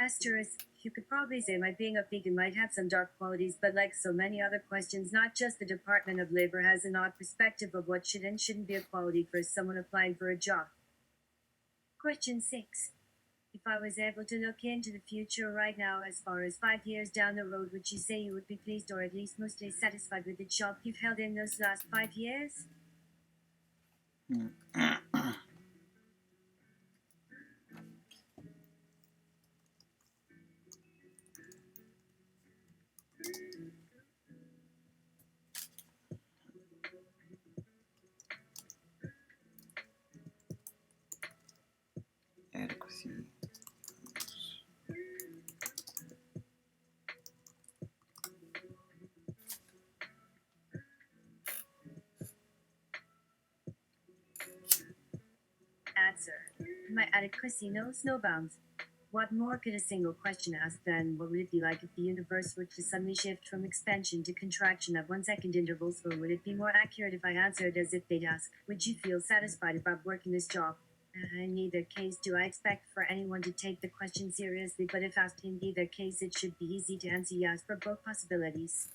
Asterisk, you could probably say my being a vegan might have some dark qualities, but like so many other questions, not just the Department of Labor has an odd perspective of what should and shouldn't be a quality for someone applying for a job. Question 6. If I was able to look into the future right now, as far as 5 years down the road, would you say you would be pleased or at least mostly satisfied with the job you've held in those last 5 years? Adequacy. Answer. My adequacy knows no bounds. What more could a single question ask than what would it be like if the universe were to suddenly shift from expansion to contraction at 1 second intervals, or would it be more accurate if I answered as if they'd ask, would you feel satisfied about working this job? In either case do I expect for anyone to take the question seriously, but if asked in either case it should be easy to answer yes for both possibilities.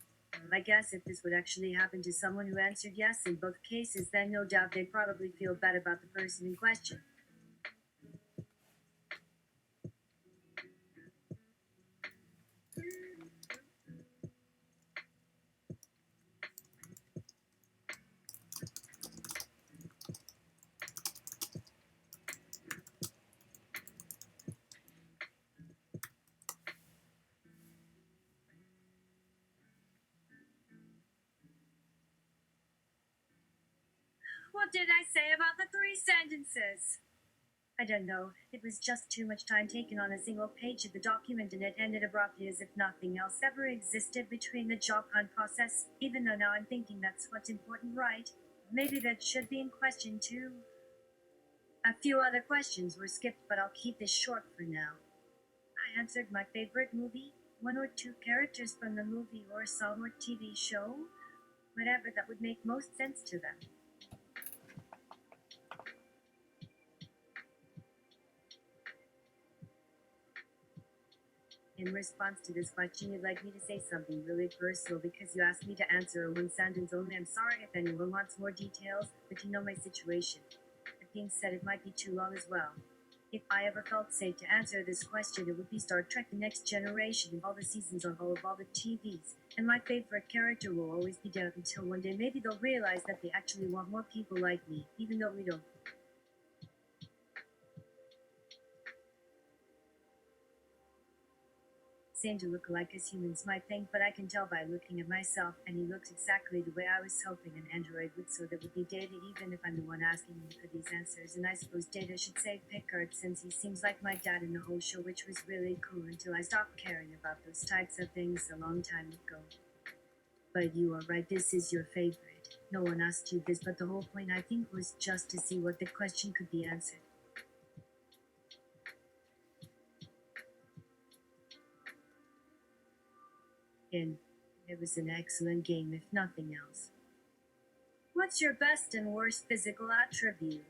I guess if this would actually happen to someone who answered yes in both cases, then no doubt they'd probably feel bad about the person in question. What did I say about the 3 sentences? I don't know. It was just too much time taken on a single page of the document, and it ended abruptly as if nothing else ever existed between the job hunt process, even though now I'm thinking that's what's important, right? Maybe that should be in question too. A few other questions were skipped, but I'll keep this short for now. I answered my favorite movie, one or two characters from the movie or song or TV show, whatever that would make most sense to them. In response to this question, you'd like me to say something really personal because you asked me to answer a 1 sentence only. I'm sorry if anyone wants more details, but you know my situation. That being said, it might be too long as well. If I ever felt safe to answer this question, it would be Star Trek The Next Generation and all the seasons on all the TVs. And my favorite character will always be dead until one day maybe they'll realize that they actually want more people like me, even though we don't. Seem to look alike as humans might think, but I can tell by looking at myself, and he looks exactly the way I was hoping an android would, so there would be Data even if I'm the one asking him for these answers, and I suppose Data should say Picard since he seems like my dad in the whole show, which was really cool until I stopped caring about those types of things a long time ago. But you are right, this is your favorite. No one asked you this, but the whole point I think was just to see what the question could be answered. And it was an excellent game, if nothing else. What's your best and worst physical attribute?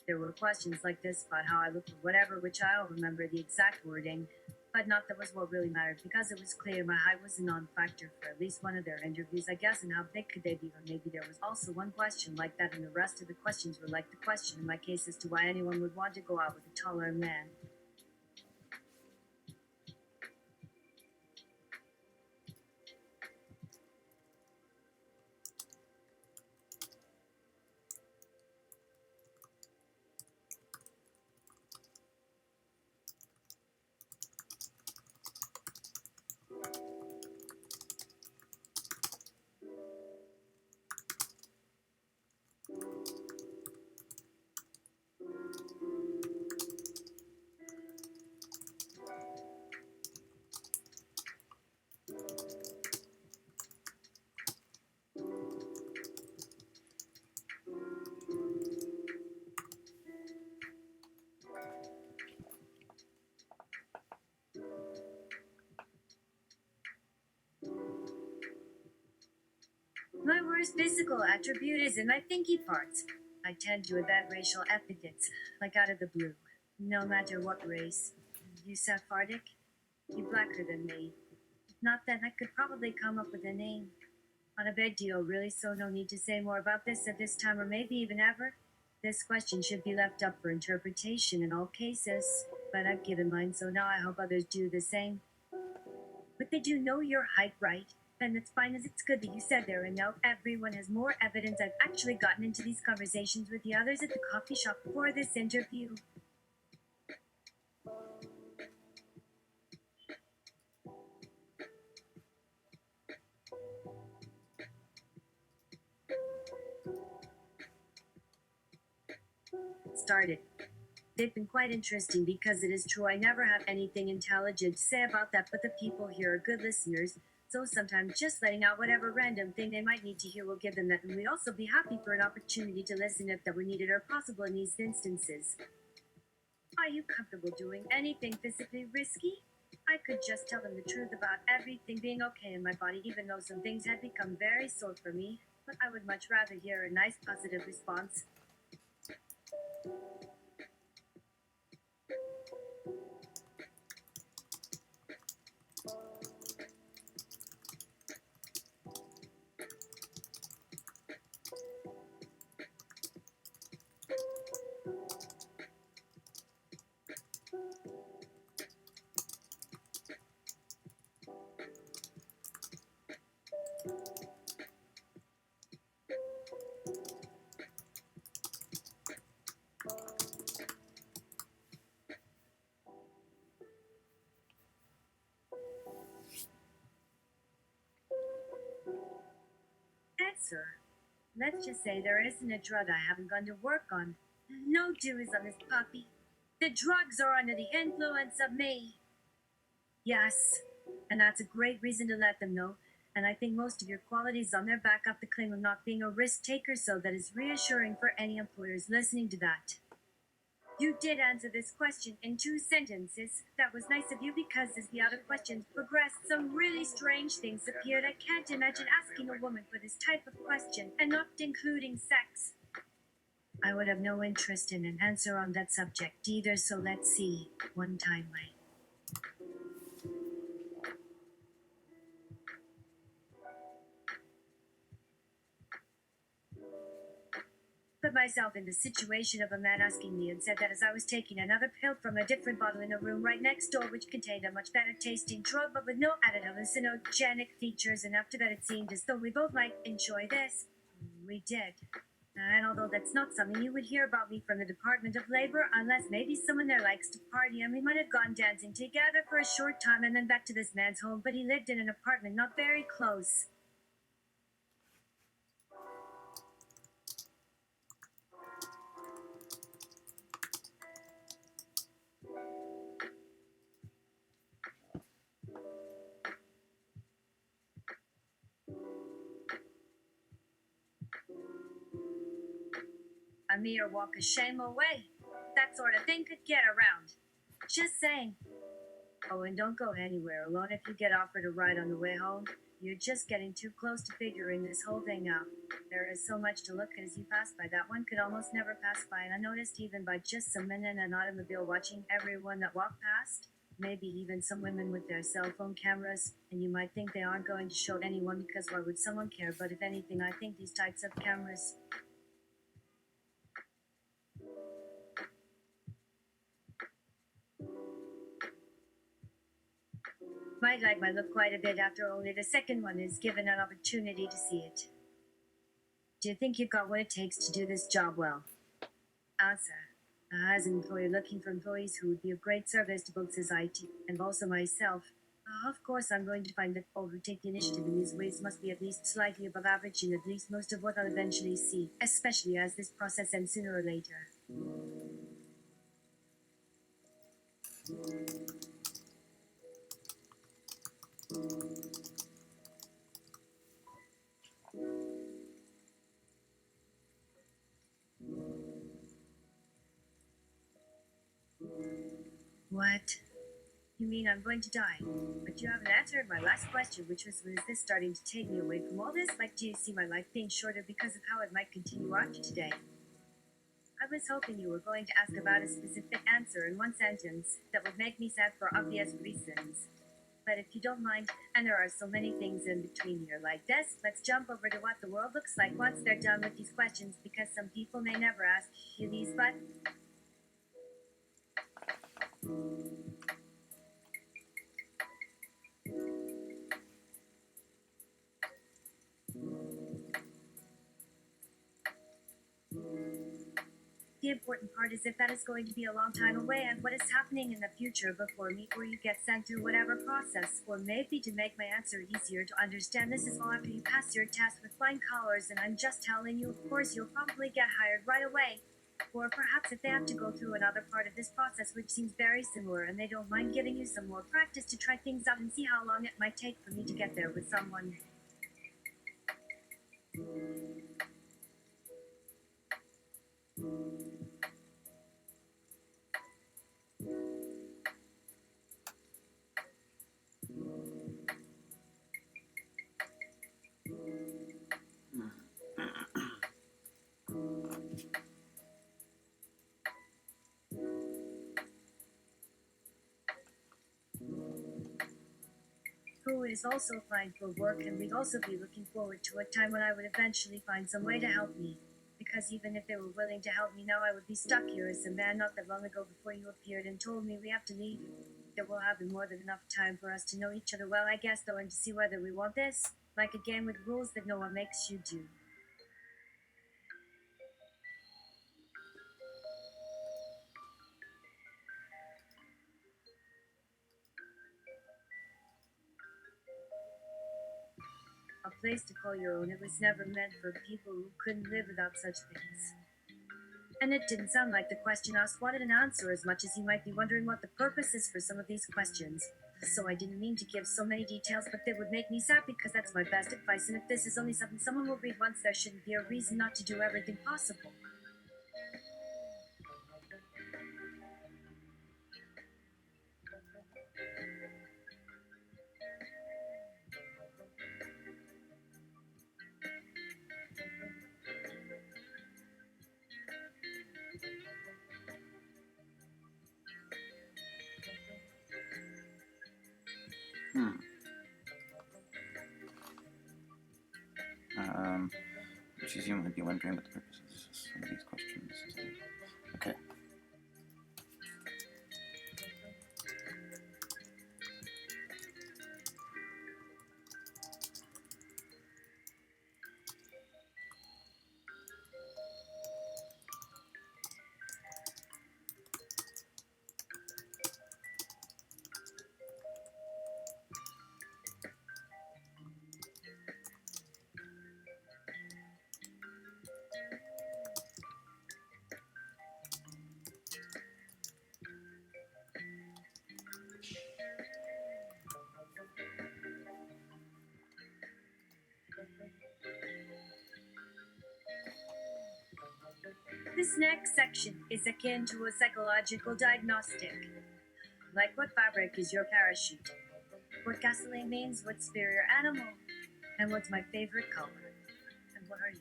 There were questions like this about how I looked or whatever, which I don't remember the exact wording, but not that was what really mattered because it was clear my height was a non-factor for at least one of their interviews, I guess, and how big could they be, or maybe there was also one question like that and the rest of the questions were like the question in my case as to why anyone would want to go out with a taller man. My worst physical attribute is in my thinky parts. I tend to invent racial epithets, like out of the blue, no matter what race. You Sephardic? You blacker than me. Not that I could probably come up with a name. Not a big deal, really, so no need to say more about this at this time or maybe even ever. This question should be left up for interpretation in all cases, but I've given mine, so now I hope others do the same. But they do know your height, right? And it's fine as it's good that you said there, and now everyone has more evidence. I've actually gotten into these conversations with the others at the coffee shop before this interview. Started. They've been quite interesting because it is true I never have anything intelligent to say about that, but the people here are good listeners, so sometimes just letting out whatever random thing they might need to hear will give them that, and we'd also be happy for an opportunity to listen if that were needed or possible in these instances. Are you comfortable doing anything physically risky? I could just tell them the truth about everything being okay in my body, even though some things had become very sore for me, but I would much rather hear a nice positive response. Answer. Let's just say there isn't a drug I haven't gone to work on. No juice on this puppy. The drugs are under the influence of me. Yes, and that's a great reason to let them know. And I think most of your qualities on there back up the claim of not being a risk taker, so that is reassuring for any employers listening to that. You did answer this question in 2 sentences. That was nice of you because as the other questions progressed, some really strange things appeared. I can't imagine asking a woman for this type of question and not including sex. I would have no interest in an answer on that subject either, so let's see. One timeline. Put myself in the situation of a man asking me and said that as I was taking another pill from a different bottle in a room right next door, which contained a much better tasting drug but with no added hallucinogenic features, and after that it seemed as though we both might enjoy this. We did. And although that's not something you would hear about me from the Department of Labor, unless maybe someone there likes to party, and we might have gone dancing together for a short time and then back to this man's home, but he lived in an apartment not very close. A mere walk of shame away. That sort of thing could get around. Just saying. Oh, and don't go anywhere alone if you get offered a ride on the way home. You're just getting too close to figuring this whole thing out. There is so much to look at as you pass by that one could almost never pass by unnoticed, even by just some men in an automobile watching everyone that walked past. Maybe even some women with their cell phone cameras, and you might think they aren't going to show anyone because why would someone care? But if anything, I think these types of cameras might like my look quite a bit after only the second one is given an opportunity to see it. Do you think you've got what it takes to do this job well? Answer. As an employer looking for employees who would be of great service to both society and also myself, of course I'm going to find that all who take the initiative in these ways must be at least slightly above average in at least most of what I'll eventually see, especially as this process ends sooner or later. What? You mean I'm going to die? But you haven't answered my last question, which was this starting to take me away from all this? Like, do you see my life being shorter because of how it might continue after today? I was hoping you were going to ask about a specific answer in one sentence that would make me sad for obvious reasons. But if you don't mind, and there are so many things in between here like this, let's jump over to what the world looks like once they're done with these questions because some people may never ask you these, but the important part is if that is going to be a long time away and what is happening in the future before you get sent through whatever process, or maybe to make my answer easier to understand, this is all after you pass your test with flying colors, and I'm just telling you, of course, you'll probably get hired right away. Or perhaps if they have to go through another part of this process which seems very similar and they don't mind giving you some more practice to try things out and see how long it might take for me to get there with someone. Who is also applying for work, and we'd also be looking forward to a time when I would eventually find some way to help me. Because even if they were willing to help me now, I would be stuck here as a man not that long ago before you appeared and told me we have to leave. There will have been more than enough time for us to know each other well, I guess, though, and to see whether we want this. Like a game with rules that no one makes you do. A place to call your own, it was never meant for people who couldn't live without such things. And it didn't sound like the question asked wanted an answer as much as you might be wondering what the purpose is for some of these questions. So I didn't mean to give so many details, but they would make me sad because that's my best advice, and if this is only something someone will read once, there shouldn't be a reason not to do everything possible. Hmm. Which is you might be wondering what the purpose of some of these questions. Okay. This next section is akin to a psychological diagnostic. Like what fabric is your parachute? What gasoline means? What's superior animal? And what's my favorite color? And what are you?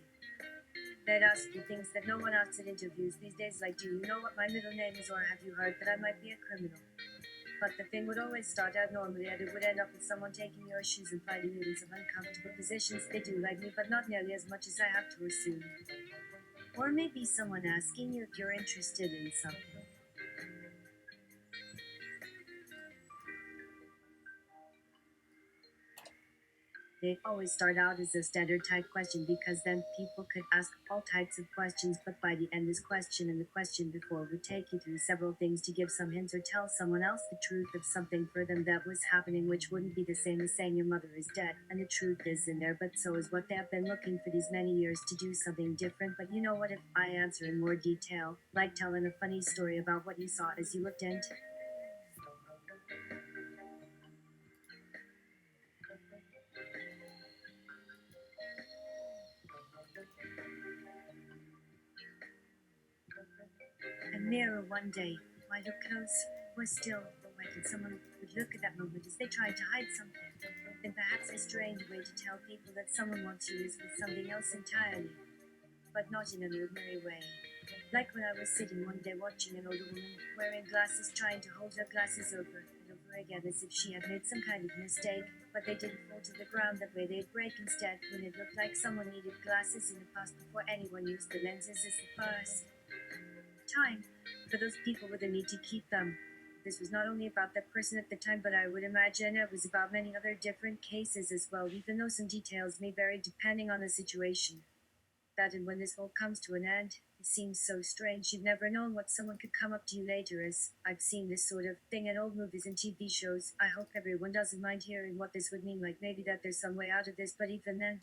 They'd ask you things that no one asks at interviews these days, like, do you know what my middle name is, or have you heard that I might be a criminal? But the thing would always start out normally, and it would end up with someone taking your shoes and finding you in some uncomfortable positions. They do like me, but not nearly as much as I have to assume. Or maybe someone asking you if you're interested in something. They always start out as a standard type question because then people could ask all types of questions, but by the end, this question and the question before would take you through several things to give some hints or tell someone else the truth of something for them that was happening, which wouldn't be the same as saying your mother is dead. And the truth is in there, but so is what they have been looking for these many years to do something different. But you know what, if I answer in more detail, like telling a funny story about what you saw as you looked into a mirror one day, while your clothes were still wet, and someone would look at that moment as they tried to hide something. Then perhaps a strange way to tell people that someone wants you is with something else entirely, but not in an ordinary way. Like when I was sitting one day watching an older woman wearing glasses trying to hold her glasses over and over again as if she had made some kind of mistake, but they didn't fall to the ground that way, they'd break instead when it looked like someone needed glasses in the past before anyone used the lenses as the first time for those people with a need to keep them. This was not only about that person at the time, but I would imagine it was about many other different cases as well, even though some details may vary depending on the situation. That and when this all comes to an end, it seems so strange. You've never known what someone could come up to you later as I've seen this sort of thing in old movies and TV shows. I hope everyone doesn't mind hearing what this would mean, like maybe that there's some way out of this, but even then.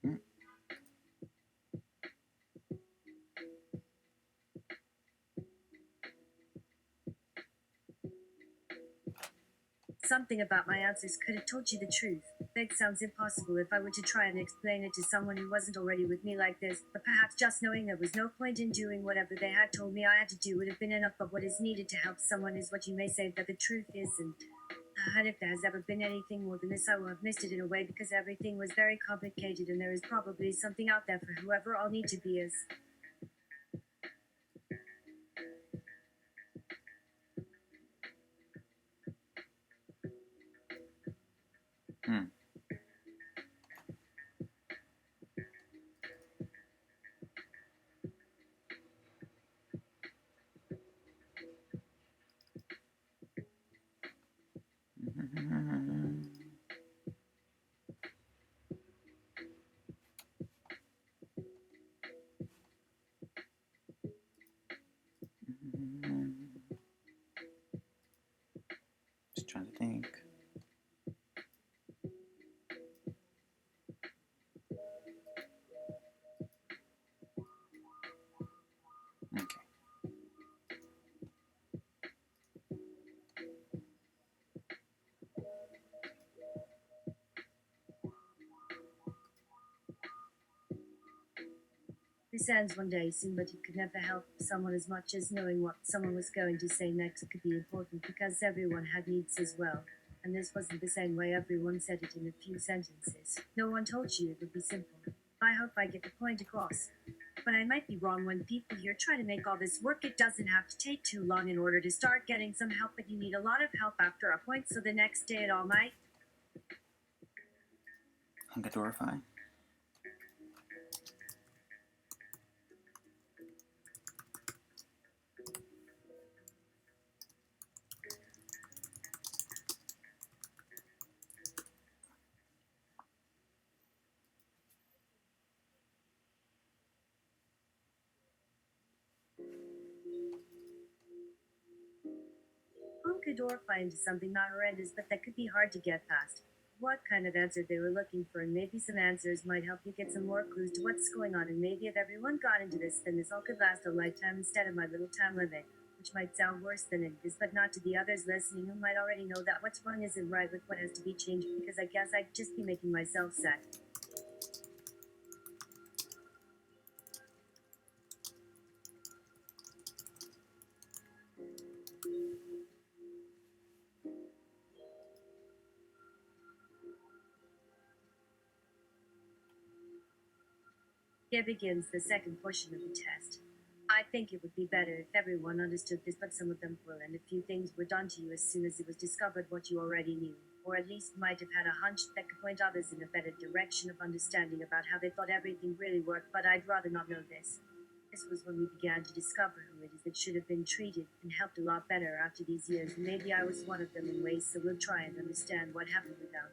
Hmm. Something about my answers could have told you the truth. That sounds impossible if I were to try and explain it to someone who wasn't already with me like this, but perhaps just knowing there was no point in doing whatever they had told me I had to do would have been enough. But what is needed to help someone is what you may say that the truth isn't. And if there has ever been anything more than this, I will have missed it in a way because everything was very complicated and there is probably something out there for whoever I'll need to be as. Hmm. Just trying to think. Okay. This ends one day soon, but you could never help someone as much as knowing what someone was going to say next could be important because everyone had needs as well. And this wasn't the same way everyone said it in a few sentences. No one told you it would be simple. I hope I get the point across. But I might be wrong when people here try to make all this work. It doesn't have to take too long in order to start getting some help, but you need a lot of help after a point, so the next day it all might. Hungadorify. Dorify into something not horrendous, but that could be hard to get past. What kind of answer they were looking for, and maybe some answers might help you get some more clues to what's going on. And maybe if everyone got into this, then this all could last a lifetime instead of my little time limit, which might sound worse than it is, but not to the others listening who might already know that what's wrong isn't right with what has to be changed, because I guess I'd just be making myself sad. Here begins the second portion of the test. I think it would be better if everyone understood this, but some of them will, and a few things were done to you as soon as it was discovered what you already knew, or at least might have had a hunch that could point others in a better direction of understanding about how they thought everything really worked, but I'd rather not know this. This was when we began to discover who it is that should have been treated and helped a lot better after these years, and maybe I was one of them in ways, so we'll try and understand what happened without.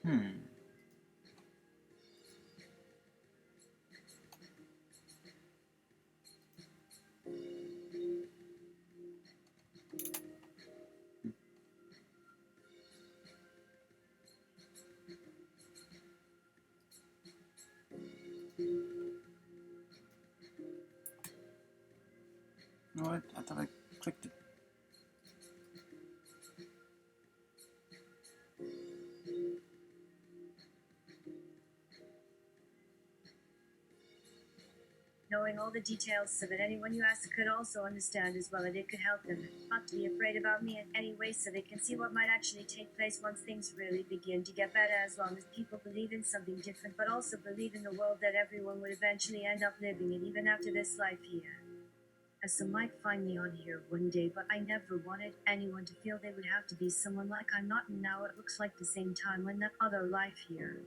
Hmm. thought I clicked it. Knowing all the details so that anyone you ask could also understand as well, and it could help them not to be afraid about me in any way, so they can see what might actually take place once things really begin to get better, as long as people believe in something different, but also believe in the world that everyone would eventually end up living in, even after this life here. As some might find me on here one day, but I never wanted anyone to feel they would have to be someone like I'm not, and now it looks like the same time when that other life here.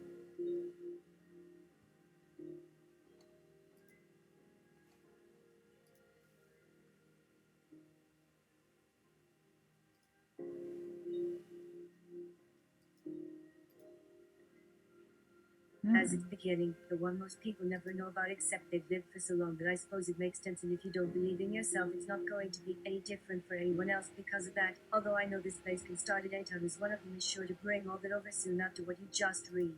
As its beginning, the one most people never know about except they've lived for so long that I suppose it makes sense, and if you don't believe in yourself, it's not going to be any different for anyone else because of that. Although I know this place can start at any time, as one of them is sure to bring all that over soon after what you just read.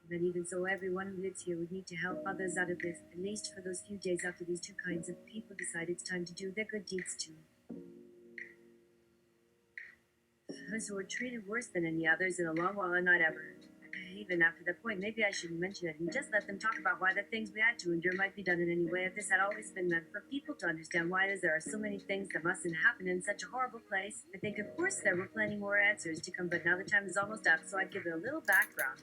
But even so, everyone who lives here would need to help others out of this, at least for those few days after these two kinds of people decide it's time to do their good deeds too. Those who were treated worse than any others in a long while and not ever. Even after that point, maybe I shouldn't mention it and just let them talk about why the things we had to endure might be done in any way if this had always been meant for people to understand why it is there are so many things that mustn't happen in such a horrible place. I think of course there were plenty more answers to come, but now the time is almost up, so I'd give it a little background.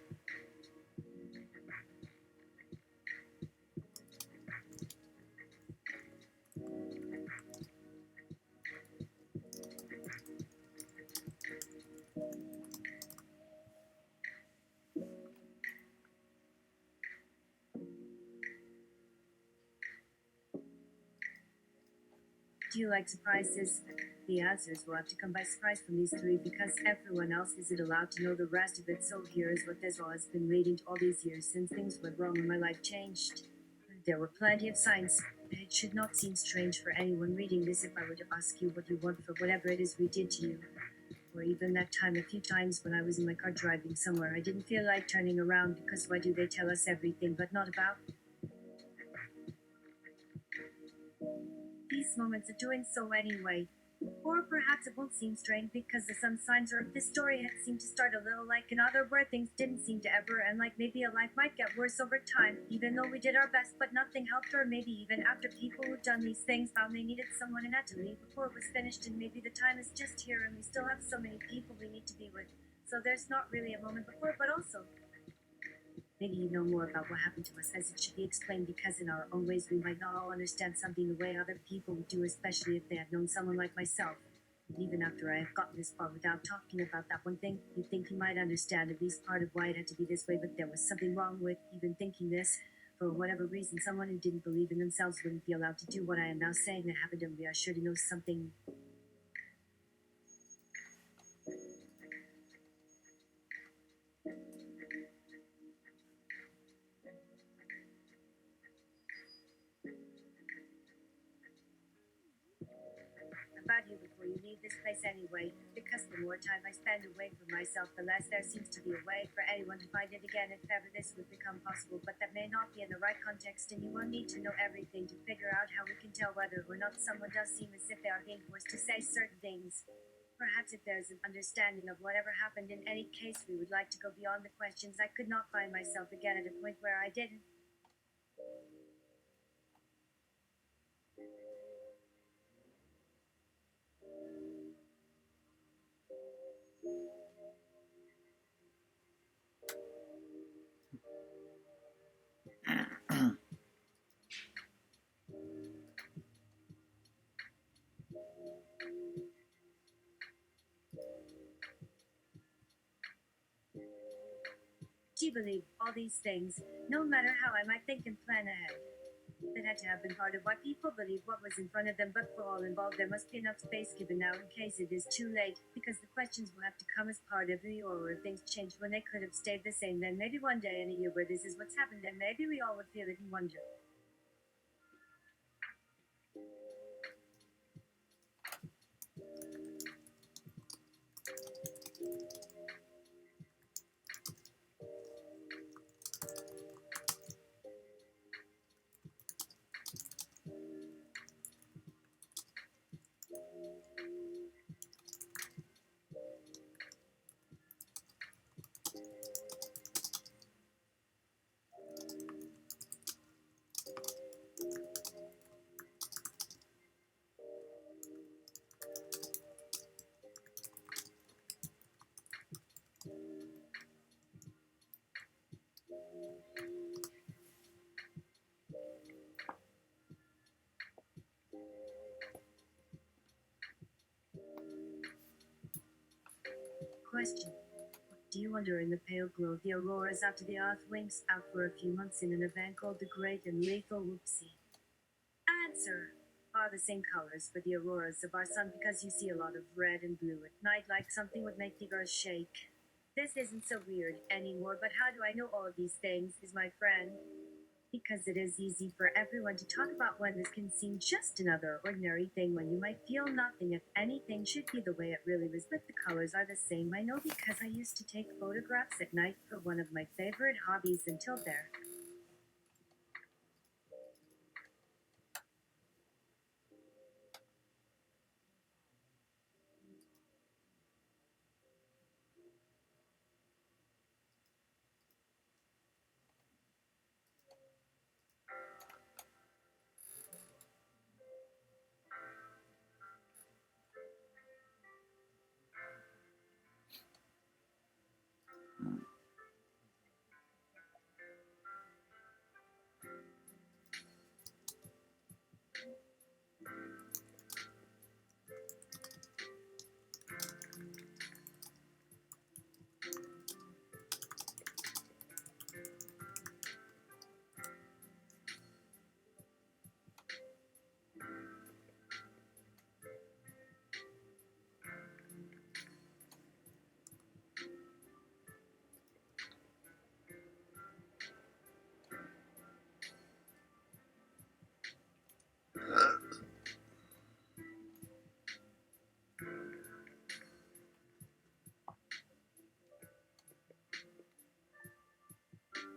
Do you like surprises? The answers will have to come by surprise from these three because everyone else isn't allowed to know the rest of it, so here is what this all has been leading to all these years since things went wrong and my life changed. There were plenty of signs. It should not seem strange for anyone reading this if I were to ask you what you want for whatever it is we did to you. Or even that time a few times when I was in my car driving somewhere, I didn't feel like turning around because why do they tell us everything but not about these moments of doing so anyway? Or perhaps it won't seem strange because some signs of this story had seemed to start a little like another where things didn't seem to ever end, like maybe a life might get worse over time, even though we did our best but nothing helped, or maybe even after people who'd done these things found they needed someone and had to leave before it was finished, and maybe the time is just here and we still have so many people we need to be with, so there's not really a moment before, but also maybe you know more about what happened to us as it should be explained, because in our own ways we might not all understand something the way other people would do, especially if they had known someone like myself. And even after I have gotten this far without talking about that one thing, you'd think you might understand at least part of why it had to be this way, but there was something wrong with even thinking this. For whatever reason, someone who didn't believe in themselves wouldn't be allowed to do what I am now saying that happened, and we are sure to know something. About you before you leave this place anyway, because the more time I spend away from myself, the less there seems to be a way for anyone to find it again if ever this would become possible, but that may not be in the right context, and you won't need to know everything to figure out how we can tell whether or not someone does seem as if they are being forced to say certain things. Perhaps if there's an understanding of whatever happened in any case, we would like to go beyond the questions. I could not find myself again at a point where I didn't. Do you believe all these things, no matter how I might think and plan ahead? That had to have been part of why people believe what was in front of them, but for all involved, there must be enough space given now in case it is too late, because the questions will have to come as part of the or if things changed when they could have stayed the same. Then maybe one day in a year where this is what's happened, then maybe we all would feel it and wonder. Question. What do you wonder in the pale glow of the auroras after the Earth winks out for a few months in an event called the Great and Lethal Whoopsie? Answer. Are the same colors for the auroras of our sun because you see a lot of red and blue at night like something would make the earth shake. This isn't so weird anymore, but how do I know all of these things, is my friend? Because it is easy for everyone to talk about when this can seem just another ordinary thing when you might feel nothing if anything should be the way it really was, but the colors are the same. I know because I used to take photographs at night for one of my favorite hobbies until there.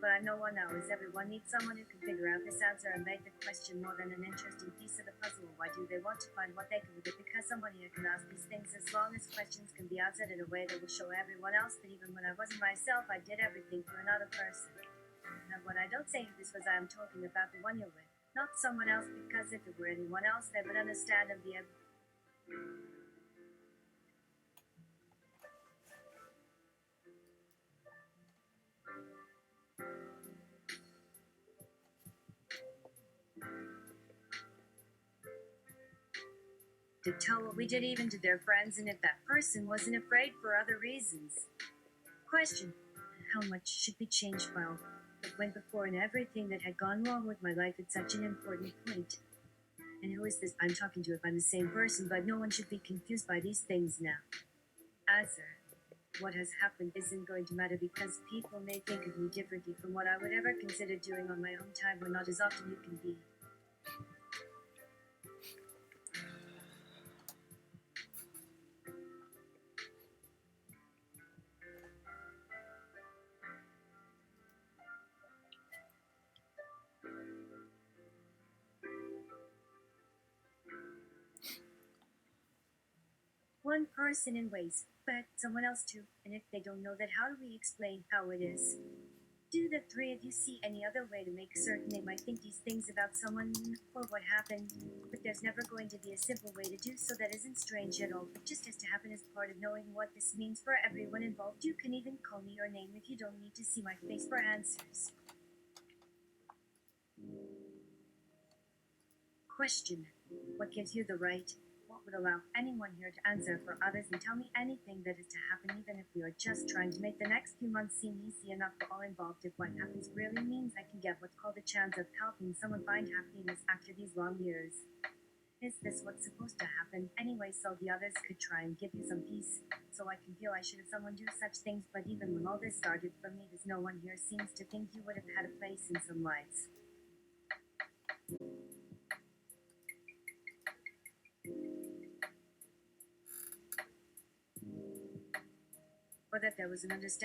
But no one knows. Everyone needs someone who can figure out this answer and make the question more than an interesting piece of the puzzle. Why do they want to find what they can with it? Because somebody who can ask these things as long as questions can be answered in a way that will show everyone else that even when I wasn't myself, I did everything for another person. Now, when I don't say who this was, I am talking about the one you're with, not someone else, because if it were anyone else, they would understand and be able. To tell what we did even to their friends, and if that person wasn't afraid for other reasons. Question. How much should be changed while it went before and everything that had gone wrong with my life at such an important point? And who is this I'm talking to if I'm the same person, but no one should be confused by these things now? Answer. What has happened isn't going to matter because people may think of me differently from what I would ever consider doing on my own time when not as often you can be. One person in ways, but someone else too. And if they don't know that, how do we explain how it is? Do the three of you see any other way to make certain they might think these things about someone or what happened? But there's never going to be a simple way to do so that isn't strange at all. It just has to happen as part of knowing what this means for everyone involved. You can even call me your name if you don't need to see my face for answers. Question. What gives you the right? What would allow anyone here to answer for others and tell me anything that is to happen, even if we are just trying to make the next few months seem easy enough for all involved? If what happens really means I can get what's called a chance of helping someone find happiness after these long years. Is this what's supposed to happen anyway, so the others could try and give you some peace? So I can feel I should have someone do such things, but even when all this started for me, there's no one here seems to think you would have had a place in some lives. Or that there was an understanding